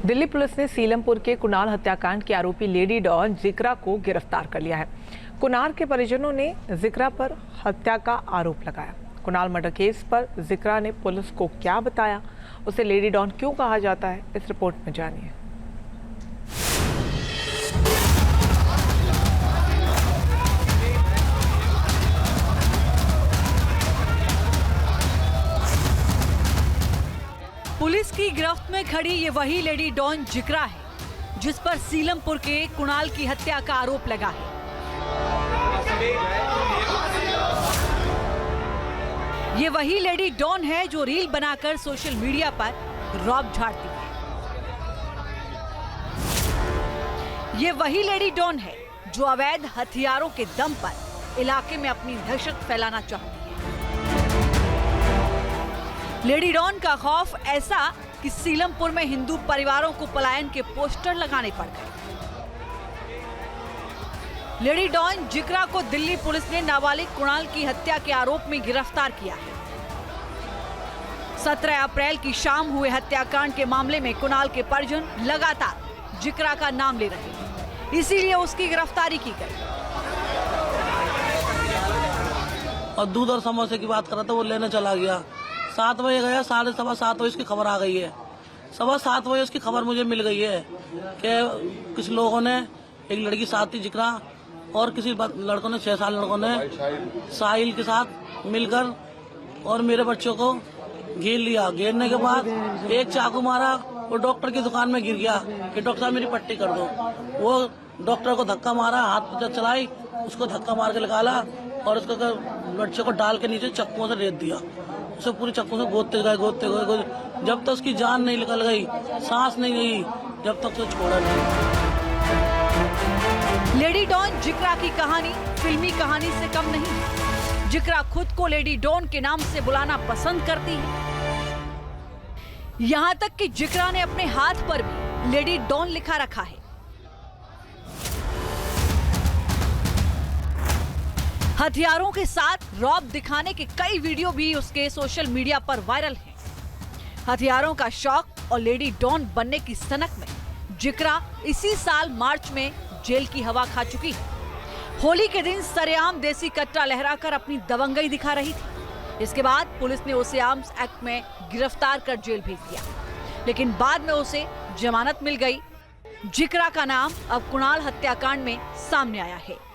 Delhi police ने सीलमपुर के कुणाल हत्याकांड के आरोपी लेडी डॉन जिक्रा को गिरफ्तार कर लिया है। कुणाल के परिजनों ने जिक्रा पर हत्या का आरोप लगाया। कुणाल मर्डर केस पर जिक्रा ने पुलिस को क्या बताया, उसे लेडी डॉन क्यों कहा जाता है, इस रिपोर्ट में जानिए। पुलिस की गिरफ्त में खड़ी ये वही लेडी डॉन जिक्रा है जिस पर सीलमपुर के कुणाल की हत्या का आरोप लगा है। ये वही लेडी डॉन है जो रील बनाकर सोशल मीडिया पर रौब झाड़ती है। ये वही लेडी डॉन है जो अवैध हथियारों के दम पर इलाके में अपनी दहशत फैलाना चाहती है। लेडी डॉन का खौफ ऐसा कि सीलमपुर में हिंदू परिवारों को पलायन के पोस्टर लगाने पड़ गए। लेडी डॉन जिक्रा को दिल्ली पुलिस ने नाबालिग कुणाल की हत्या के आरोप में गिरफ्तार किया है। 17 अप्रैल की शाम हुए हत्याकांड के मामले में कुणाल के परिजन लगातार जिक्रा का नाम ले रहे हैं, इसीलिए उसकी गिरफ्तारी की गई। और दूध और समोसे की बात कर रहा था, वो लेने चला गया। 7 बजे गया, 7:15 बजे उसकी खबर आ गई है। 7:15 बजे उसकी खबर मुझे मिल गई है कि कुछ लोगों ने, एक लड़की साथ थी जिक्रा और किसी लड़कों ने, 6 साल लड़कों ने साहिल के साथ मिलकर और मेरे बच्चों को घेर लिया। घेरने के बाद एक चाकू मारा, वो डॉक्टर की दुकान में गिर गया कि डॉक्टर साहब मेरी पट्टी कर दो। वो डॉक्टर को धक्का मारा, हाथ पर चलाई, उसको धक्का मार के निकाला और उसको बच्चे को डाल के नीचे चक्कुओं से रेत दिया। उसे पूरी चक्कू से गोदते गए जब तक उसकी जान नहीं निकल गई, सांस नहीं गई, जब तक उसे छोड़ा नहीं। लेडी डॉन जिक्रा की कहानी फिल्मी कहानी से कम नहीं। जिक्रा खुद को लेडी डॉन के नाम से बुलाना पसंद करती है। यहाँ तक कि जिक्रा ने अपने हाथ पर भी लेडी डॉन लिखा रखा है। हथियारों के साथ रौब दिखाने के कई वीडियो भी उसके सोशल मीडिया पर वायरल हैं। हथियारों का शौक और लेडी डॉन बनने की सनक में जिक्रा इसी साल मार्च में जेल की हवा खा चुकी है। होली के दिन सरेआम देसी कट्टा लहराकर अपनी दबंगई दिखा रही थी। इसके बाद पुलिस ने उसे आर्म्स एक्ट में गिरफ्तार कर जेल भेज दिया, लेकिन बाद में उसे जमानत मिल गई। जिक्रा का नाम अब कुणाल हत्याकांड में सामने आया है।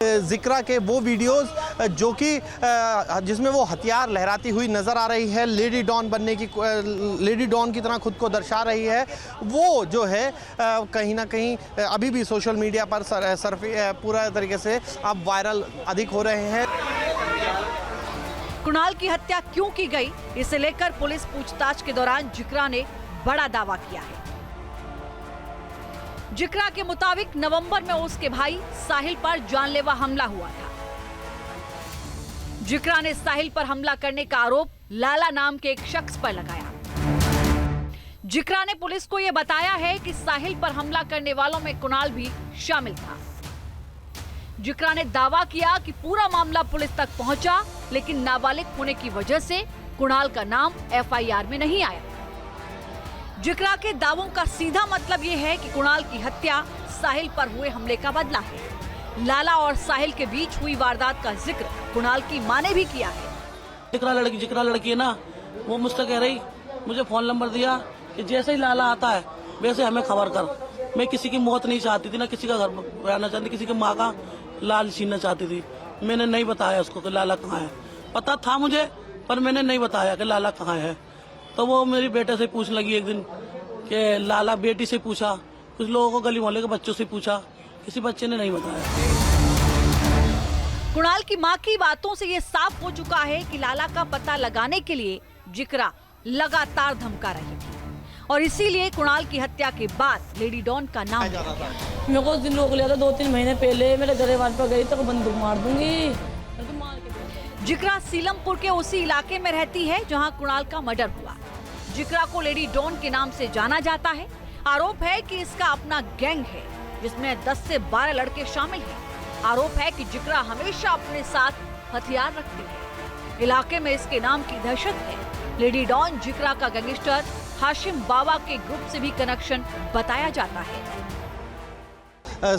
जिक्रा के वो वीडियोस जो कि जिसमें वो हथियार लहराती हुई नज़र आ रही है, लेडी डॉन बनने की, लेडी डॉन की तरह खुद को दर्शा रही है, वो जो है कहीं ना कहीं अभी भी सोशल मीडिया पर पूरा तरीके से अब वायरल अधिक हो रहे हैं। कुणाल की हत्या क्यों की गई, इसे लेकर पुलिस पूछताछ के दौरान जिक्रा ने बड़ा दावा किया है। जिक्रा के मुताबिक नवंबर में उसके भाई साहिल पर जानलेवा हमला हुआ था। जिक्रा ने साहिल पर हमला करने का आरोप लाला नाम के एक शख्स पर लगाया। जिक्रा ने पुलिस को यह बताया है कि साहिल पर हमला करने वालों में कुणाल भी शामिल था। जिक्रा ने दावा किया कि पूरा मामला पुलिस तक पहुंचा, लेकिन नाबालिग होने की वजह से कुणाल का नाम FIR में नहीं आया। जिक्रा के दावों का सीधा मतलब ये है कि कुणाल की हत्या साहिल पर हुए हमले का बदला है। लाला और साहिल के बीच हुई वारदात का जिक्र कुणाल की मां ने भी किया है। जिक्रा लड़की है ना, वो मुझसे कह रही, मुझे फोन नंबर दिया कि जैसे ही लाला आता है वैसे हमें खबर कर। मैं किसी की मौत नहीं चाहती थी, ना किसी का घर रहना चाहती, किसी की माँ का लाल छीनना चाहती थी। मैंने नहीं बताया उसको कि लाला कहाँ है। पता था मुझे, पर मैंने नहीं बताया कि लाला कहाँ है। तो वो मेरी बेटे से पूछने लगी एक दिन कि लाला, बेटी से पूछा, कुछ लोगों को गली मोहल्ले के बच्चों से पूछा, किसी बच्चे ने नहीं बताया। कुणाल की मां की बातों से ये साफ हो चुका है कि लाला का पता लगाने के लिए जिक्रा लगातार धमका रही थी और इसीलिए कुणाल की हत्या के बाद लेडी डॉन का नाम लिया गया। मेरे को उस दिन रोक लिया था 2-3 महीने पहले। मेरे दरवाजे पर गई तो बंदूक मार दूंगी। जिक्रा सीलमपुर के उसी इलाके में रहती है जहां कुणाल का मर्डर हुआ। जिक्रा को लेडी डॉन के नाम से जाना जाता है। आरोप है कि इसका अपना गैंग है जिसमें 10 से 12 लड़के शामिल हैं। आरोप है कि जिक्रा हमेशा अपने साथ हथियार रखती है। इलाके में इसके नाम की दहशत है। लेडी डॉन जिक्रा का गैंगस्टर हाशिम बाबा के ग्रुप से भी कनेक्शन बताया जाता है।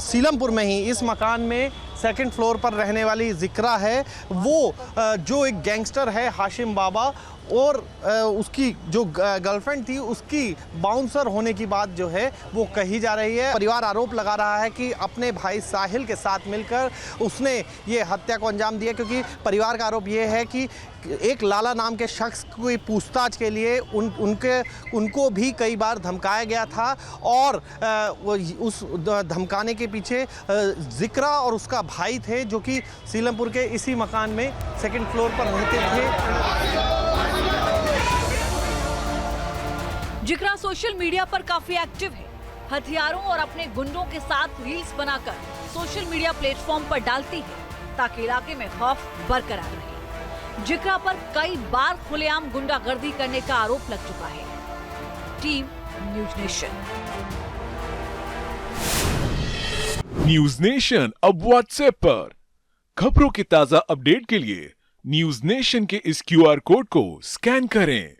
सीलमपुर में ही इस मकान में सेकंड फ्लोर पर रहने वाली जिक्रा है, वो जो एक गैंगस्टर है हाशिम बाबा, और उसकी जो गर्लफ्रेंड थी उसकी बाउंसर होने की बात जो है वो कही जा रही है। परिवार आरोप लगा रहा है कि अपने भाई साहिल के साथ मिलकर उसने ये हत्या को अंजाम दिया, क्योंकि परिवार का आरोप ये है कि एक लाला नाम के शख्स की पूछताछ के लिए उनको भी कई बार धमकाया गया था, और उस धमकाने के पीछे जिक्रा और उसका भाई थे, जो कि सीलमपुर के इसी मकान में सेकंड फ्लोर पर रहते थे। जिक्रा सोशल मीडिया पर काफी एक्टिव है। हथियारों और अपने गुंडों के साथ रील्स बनाकर सोशल मीडिया प्लेटफॉर्म पर डालती है ताकि इलाके में खौफ बरकरार रहे। जिक्रा पर कई बार खुलेआम गुंडागर्दी करने का आरोप लग चुका है। Team news nation. News nation अब व्हाट्सएप पर खबरों के ताजा अपडेट के लिए न्यूज नेशन के इस QR कोड को स्कैन करें।